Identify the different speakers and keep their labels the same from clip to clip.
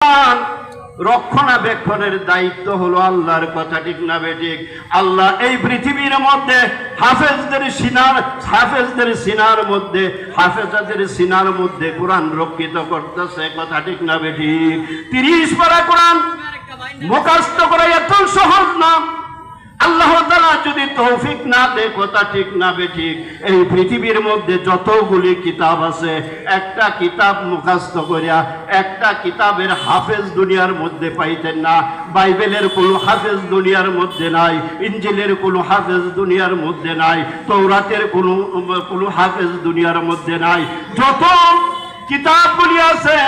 Speaker 1: কোরআন রক্ষণাবেক্ষণের দায়িত্ব হলো আল্লাহর, কথা ঠিক না বেঠিক? আল্লাহ এই পৃথিবীর মধ্যে হাফেজদের সিনার মধ্যে, হাফেজাদের সিনার মধ্যে কোরআন রক্ষিত করতেছে, কথা ঠিক না বেঠিক? 30 পারা কোরআন মুখস্থ করা এত সহজ না। আল্লাহ তাআলা যদি তৌফিক না দেয়, কথা ঠিক না বেঠিক, এই পৃথিবীর মধ্যে যতগুলি কিতাব আছে, একটা কিতাব মুখস্থ করিয়া একটা কিতাবের হাফেজ দুনিয়ার মধ্যে পাইতেন না। বাইবেলের কোনো হাফেজ দুনিয়ার মধ্যে নাই, ইনজিলের কোনো হাফেজ দুনিয়ার মধ্যে নাই, তৌরাতের কোনো হাফেজ দুনিয়ার মধ্যে নাই। যত কিতাবগুলি আছে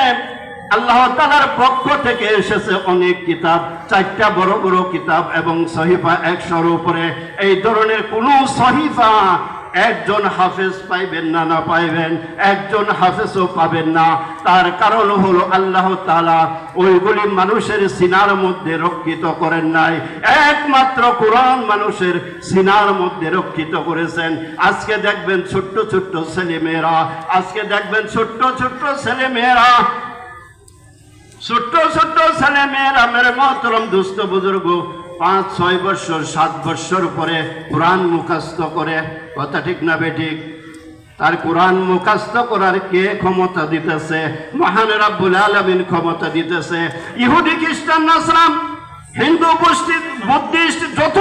Speaker 1: আল্লাহ তাআলার পক্ষ থেকে এসেছে অনেক কিতাব, 4টা বড় বড় কিতাব এবং সহিফা 100-এর উপরে। এই ধরনের কোনো সহিফা একজন হাফেজ পাইবেন না, না পাইবেন, একজন হাফেজও পাবেন না। তার কারণ হলো আল্লাহ তাআলা ওইগুলি মানুষের সিনার মধ্যে রক্ষিত করেন নাই, একমাত্র কোরআন মানুষের সিনার মধ্যে রক্ষিত করেছেন। আজকে দেখবেন ছোট্ট ছোট্ট ছেলেমেয়েরা, আজকে দেখবেন ছোট্ট ছোট্ট ছেলেমেয়েরা, ছোট্ট ছোট্ট ছেলে মেয়েরা, মেরে মহতরম দুস্থ বুজুর্গ, 5-6 বছর 7 বছর পরে কোরআন মুখস্থ করে, কথা ঠিক না বেঠিক? তার কোরআন মুখস্থ করার কে ক্ষমতা দিতেছে? মহান রব্বুল আলামিন ক্ষমতা দিতেছে। ইহুদি, খ্রিস্টান, নাসরান, হিন্দু, বুদ্ধিস্ট যত